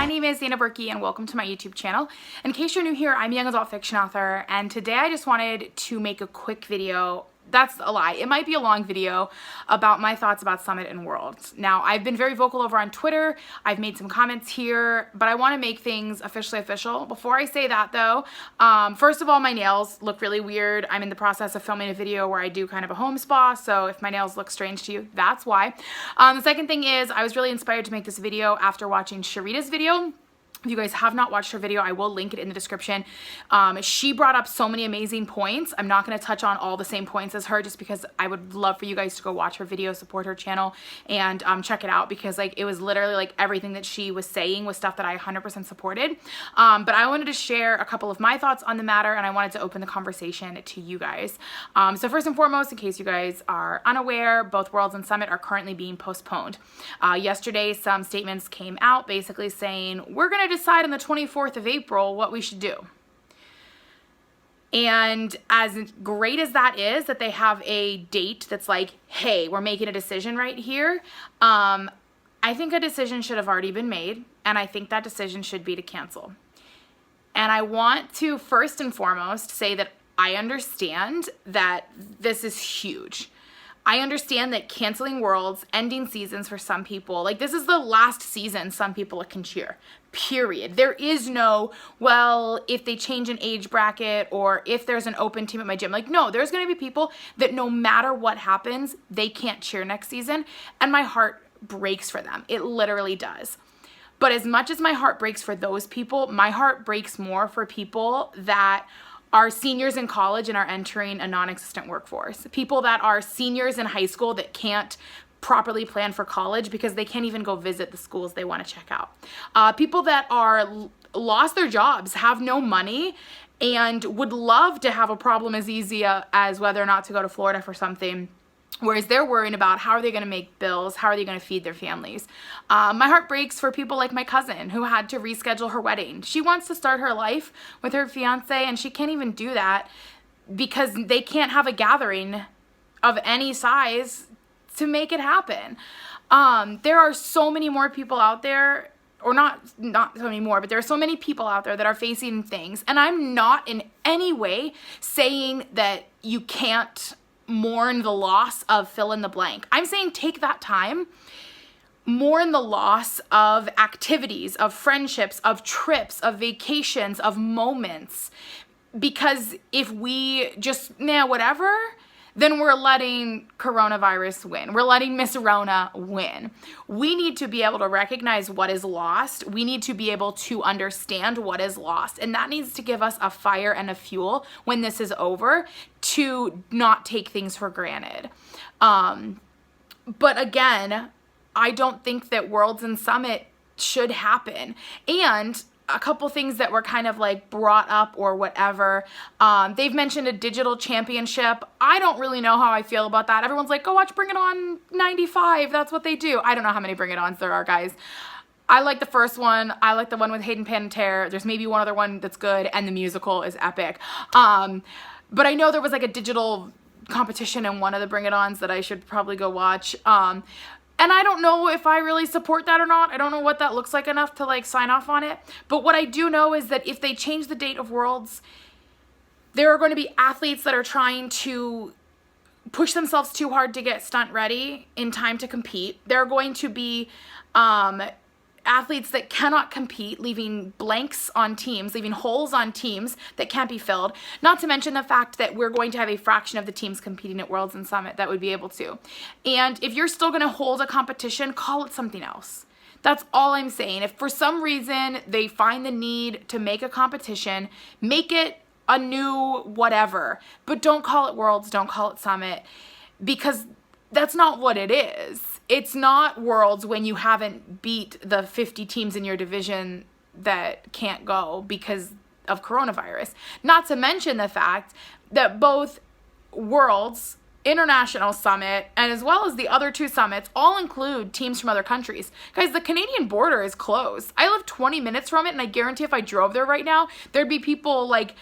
my name is Zana Berkey and welcome to my YouTube channel. In case you're new here, I'm a young adult fiction author, and today I just wanted to make a quick video. That's a lie. It might be a long video about my thoughts about Summit and Worlds. Now, I've been very vocal over on Twitter. I've made some comments here, but I want to make things officially official. Before I say that though, first of all, my nails look really weird. I'm in the process of filming a video where I do kind of a home spa, so if my nails look strange to you, that's why. The second thing is I was really inspired to make this video after watching Sharita's video. If you guys have not watched her video, I will link it in the description. She brought up so many amazing points. I'm not going to touch on all the same points as her just because I would love for you guys to go watch her video, support her channel, and check it out because like it was literally like everything that she was saying was stuff that I 100% supported. But I wanted to share a couple of my thoughts on the matter, and I wanted to open the conversation to you guys. So first and foremost, in case you guys are unaware, both Worlds and Summit are currently being postponed. Yesterday, some statements came out basically saying, we're going to decide on the 24th of April what we should do. And as great as that is, that they have a date that's like, hey, we're making a decision right here, I think a decision should have already been made, and I think that decision should be to cancel. And I want to first and foremost say that I understand that this is huge. I understand that canceling Worlds, ending seasons for some people, like this is the last season some people can cheer, period. There is no, well, if they change an age bracket or if there's an open team at my gym, like no, there's going to be people that no matter what happens, they can't cheer next season, and my heart breaks for them. It literally does. But as much as my heart breaks for those people, my heart breaks more for people that are seniors in college and are entering a non-existent workforce. People that are seniors in high school that can't properly plan for college because they can't even go visit the schools they want to check out. People that are lost their jobs, have no money, and would love to have a problem as easy as whether or not to go to Florida for something. Whereas they're worrying about how are they going to make bills, how are they going to feed their families. My heart breaks for people like my cousin who had to reschedule her wedding. She wants to start her life with her fiance, and she can't even do that because they can't have a gathering of any size to make it happen. There are so many more people out there, or not so many more, but there are so many people out there that are facing things. And I'm not in any way saying that you can't mourn the loss of fill in the blank. I'm saying take that time, mourn the loss of activities, of friendships, of trips, of vacations, of moments. Because if we just, whatever, then we're letting coronavirus win. We're letting Miss Rona win. We need to be able to recognize what is lost. We need to be able to understand what is lost. And that needs to give us a fire and a fuel when this is over to not take things for granted. But again, I don't think that Worlds and Summit should happen. And a couple things that were kind of like brought up or whatever. They've mentioned a digital championship. I don't really know how I feel about that. Everyone's like, go watch Bring It On 95. That's what they do. I don't know how many Bring It Ons there are, guys. I like the first one. I like the one with Hayden Panettiere. There's maybe one other one that's good, and the musical is epic. But I know there was like a digital competition in one of the Bring It Ons that I should probably go watch. And I don't know if I really support that or not. I don't know what that looks like enough to like sign off on it. But what I do know is that if they change the date of Worlds, there are going to be athletes that are trying to push themselves too hard to get stunt ready in time to compete. There are going to be athletes that cannot compete, leaving blanks on teams, leaving holes on teams that can't be filled. Not to mention the fact that we're going to have a fraction of the teams competing at Worlds and Summit that would be able to. And if you're still going to hold a competition, call it something else. That's all I'm saying. If for some reason they find the need to make a competition, make it a new whatever. But don't call it Worlds, don't call it Summit, because that's not what it is. It's not Worlds when you haven't beat the 50 teams in your division that can't go because of coronavirus. Not to mention the fact that both Worlds, International Summit, and as well as the other two summits all include teams from other countries. Guys, the Canadian border is closed. I live 20 minutes from it, and I guarantee if I drove there right now, there'd be people like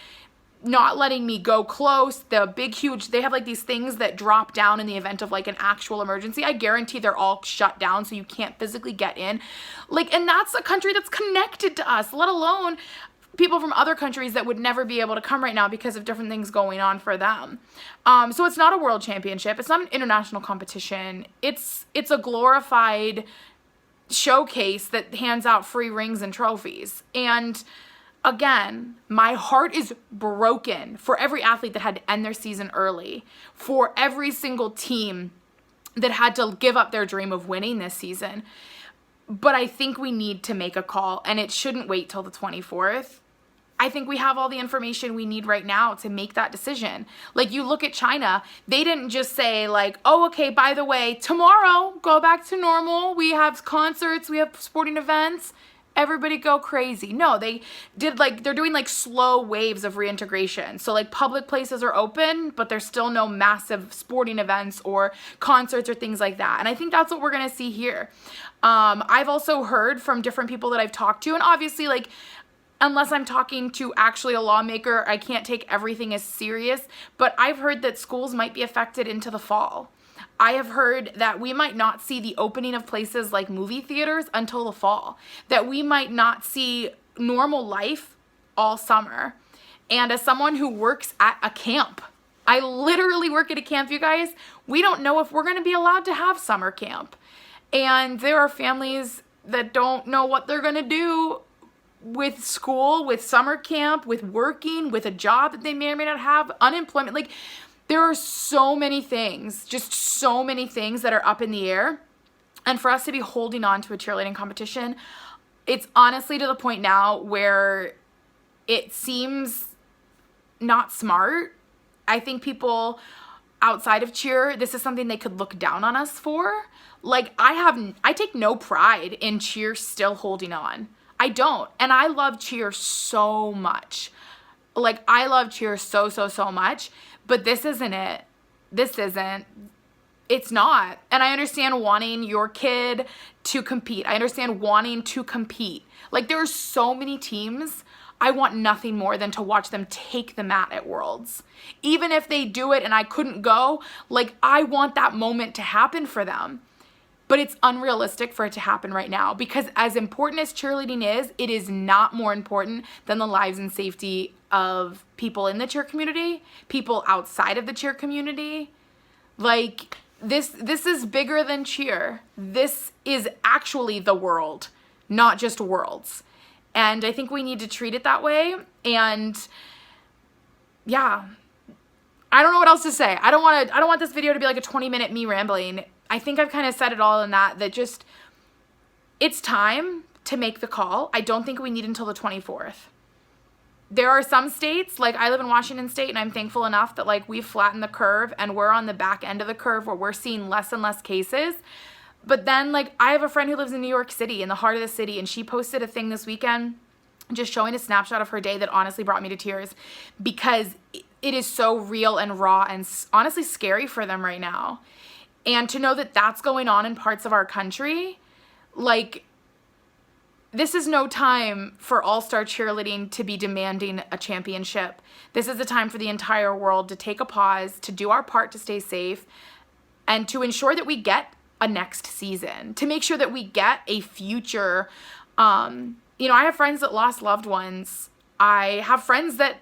not letting me go close, the big, huge, they have like these things that drop down in the event of like an actual emergency. I guarantee they're all shut down so you can't physically get in. Like, and that's a country that's connected to us, let alone people from other countries that would never be able to come right now because of different things going on for them. So it's not a world championship. It's not an international competition. It's a glorified showcase that hands out free rings and trophies. And again, my heart is broken for every athlete that had to end their season early, for every single team that had to give up their dream of winning this season. But I think we need to make a call, and it shouldn't wait till the 24th. I think we have all the information we need right now to make that decision. Like, you look at China, they didn't just say like, oh, okay, by the way, tomorrow, go back to normal. We have concerts, we have sporting events. Everybody go crazy. No, they did like, they're doing like slow waves of reintegration. So like public places are open, but there's still no massive sporting events or concerts or things like that. And I think that's what we're going to see here. I've also heard from different people that I've talked to, and obviously like, unless I'm talking to actually a lawmaker, I can't take everything as serious, but I've heard that schools might be affected into the fall. I have heard that we might not see the opening of places like movie theaters until the fall, that we might not see normal life all summer. And as someone who works at a camp, I literally work at a camp, you guys, we don't know if we're going to be allowed to have summer camp. And there are families that don't know what they're going to do with school, with summer camp, with working, with a job that they may or may not have, unemployment. Like, there are so many things, just so many things that are up in the air. And for us to be holding on to a cheerleading competition, it's honestly to the point now where it seems not smart. I think people outside of cheer, this is something they could look down on us for. Like, I take no pride in cheer still holding on. I don't. And I love cheer so much. Like, I love cheer so much. But this isn't it. This isn't. It's not. And I understand wanting your kid to compete. I understand wanting to compete. Like, there are so many teams. I want nothing more than to watch them take the mat at Worlds. Even if they do it and I couldn't go, like, I want that moment to happen for them. But it's unrealistic for it to happen right now, because as important as cheerleading is, it is not more important than the lives and safety of people in the cheer community, people outside of the cheer community. Like, this is bigger than cheer. This is actually the world, not just Worlds. And I think we need to treat it that way. And yeah, I don't know what else to say. I don't want this video to be like a 20-minute me rambling. I think I've kind of said it all in that just, it's time to make the call. I don't think we need until the 24th. There are some states, like I live in Washington State, and I'm thankful enough that like we've flattened the curve and we're on the back end of the curve where we're seeing less and less cases. But then like I have a friend who lives in New York City, in the heart of the city, and she posted a thing this weekend just showing a snapshot of her day that honestly brought me to tears, because it is so real and raw and honestly scary for them right now. And to know that that's going on in parts of our country, like, this is no time for all-star cheerleading to be demanding a championship. This is a time for the entire world to take a pause, to do our part to stay safe, and to ensure that we get a next season, to make sure that we get a future. You know, I have friends that lost loved ones. I have friends that,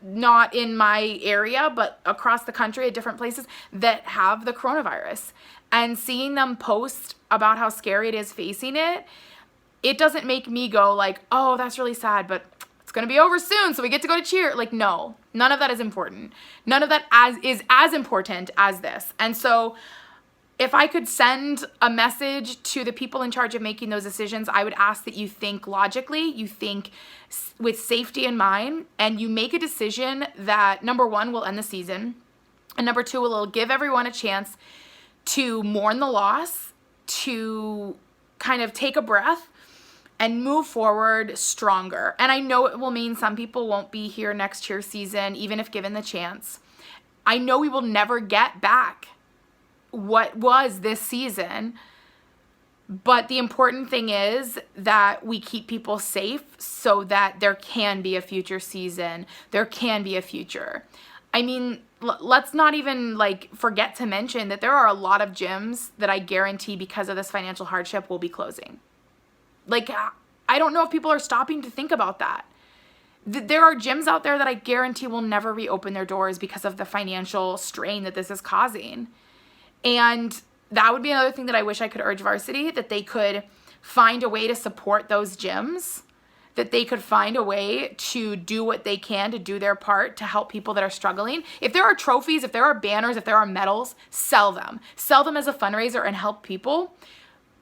not in my area, but across the country at different places, that have the coronavirus. And seeing them post about how scary it is facing it, it doesn't make me go like, oh, that's really sad, but it's going to be over soon, so we get to go to cheer. Like, no, none of that is important. None of that is as important as this. And so if I could send a message to the people in charge of making those decisions, I would ask that you think logically, you think with safety in mind, and you make a decision that, number one, will end the season, and number two, will give everyone a chance to mourn the loss, to kind of take a breath, and move forward stronger. And I know it will mean some people won't be here next cheer season, even if given the chance. I know we will never get back what was this season, But the important thing is that we keep people safe so that there can be a future season. There can be a future. I mean, let's not even like forget to mention that there are a lot of gyms that I guarantee because of this financial hardship will be closing. Like, I don't know if people are stopping to think about that. There are gyms out there that I guarantee will never reopen their doors because of the financial strain that this is causing. And that would be another thing that I wish I could urge varsity, that they could find a way to support those gyms, that they could find a way to do what they can to do their part to help people that are struggling. If there are trophies, if there are banners, if there are medals, sell them. Sell them as a fundraiser and help people.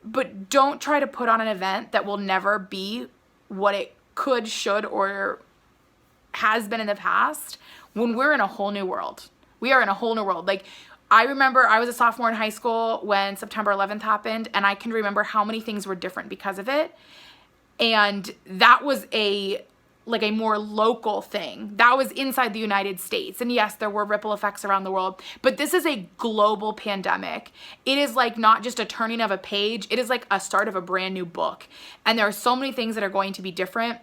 But don't try to put on an event that will never be what it could, should, or has been in the past when we're in a whole new world. We are in a whole new world. Like, I remember I was a sophomore in high school when September 11th happened, and I can remember how many things were different because of it. And that was a more local thing. That was inside the United States. And yes, there were ripple effects around the world, but this is a global pandemic. It is like not just a turning of a page. It is like a start of a brand new book. And there are so many things that are going to be different.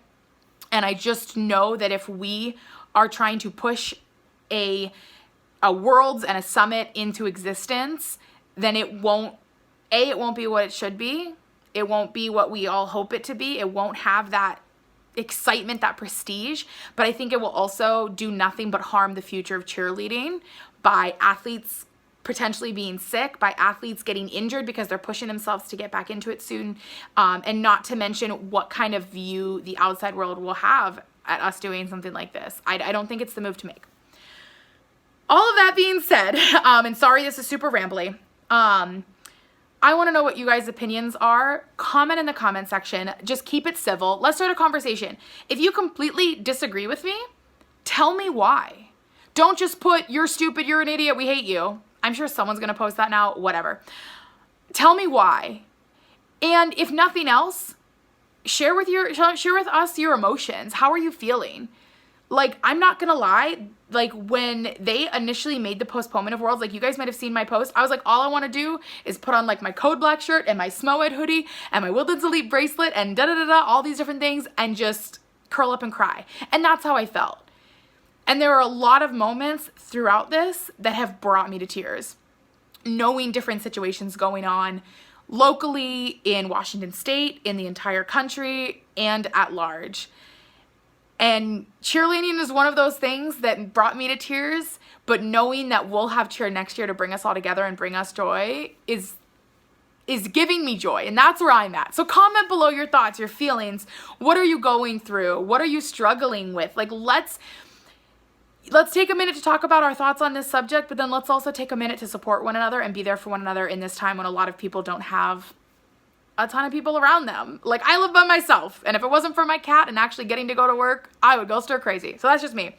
And I just know that if we are trying to push a Worlds and a summit into existence, then it won't be what it should be. It won't be what we all hope it to be. It won't have that excitement, that prestige, but I think it will also do nothing but harm the future of cheerleading by athletes potentially being sick, by athletes getting injured because they're pushing themselves to get back into it soon, and not to mention what kind of view the outside world will have at us doing something like this. I don't think it's the move to make. All of that being said, and sorry this is super rambly, I want to know what you guys' opinions are. Comment in the comment section. Just keep it civil. Let's start a conversation. If you completely disagree with me, tell me why. Don't just put, you're stupid, you're an idiot, we hate you. I'm sure someone's going to post that now, whatever. Tell me why. And if nothing else, share with us your emotions. How are you feeling? Like, I'm not gonna lie, like, when they initially made the postponement of Worlds, like, you guys might have seen my post, I was like, all I want to do is put on, like, my Code Black shirt and my Smowhead hoodie and my Woodlands Elite bracelet and da-da-da-da, all these different things, and just curl up and cry. And that's how I felt. And there are a lot of moments throughout this that have brought me to tears. Knowing different situations going on locally, in Washington State, in the entire country, and at large. And cheerleading is one of those things that brought me to tears, but knowing that we'll have cheer next year to bring us all together and bring us joy is giving me joy, and that's where I'm at. So comment below your thoughts, your feelings. What are you going through? What are you struggling with? Like, let's take a minute to talk about our thoughts on this subject, but then let's also take a minute to support one another and be there for one another in this time when a lot of people don't have a ton of people around them. Like, I live by myself, and if it wasn't for my cat and actually getting to go to work, I would go stir crazy. So that's just me.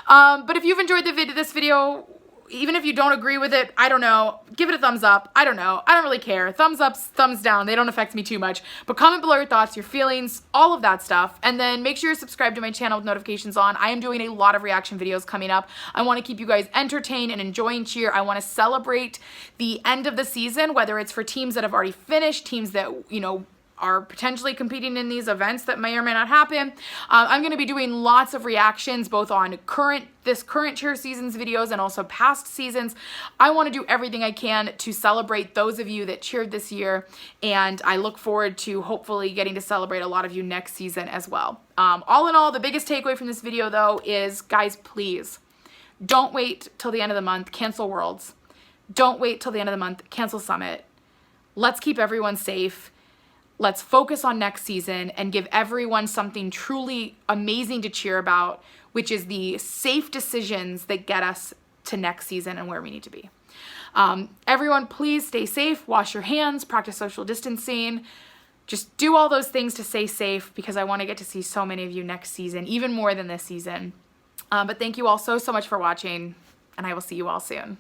But if you've enjoyed this video, even if you don't agree with it, I don't know, give it a thumbs up. I don't know. I don't really care. Thumbs up, thumbs down, they don't affect me too much. But comment below your thoughts, your feelings, all of that stuff. And then make sure you're subscribed to my channel with notifications on. I am doing a lot of reaction videos coming up. I want to keep you guys entertained and enjoying cheer. I want to celebrate the end of the season, whether it's for teams that have already finished, teams that, you know, are potentially competing in these events that may or may not happen. I'm going to be doing lots of reactions both on this current cheer season's videos and also past seasons. I want to do everything I can to celebrate those of you that cheered this year, and I look forward to hopefully getting to celebrate a lot of you next season as well. All in all, the biggest takeaway from this video though is, guys, please don't wait till the end of the month. Cancel Worlds. Don't wait till the end of the month. Cancel Summit. Let's keep everyone safe. Let's focus on next season and give everyone something truly amazing to cheer about, which is the safe decisions that get us to next season and where we need to be. Everyone, please stay safe, wash your hands, practice social distancing. Just do all those things to stay safe, because I want to get to see so many of you next season, even more than this season. But thank you all so much for watching, and I will see you all soon.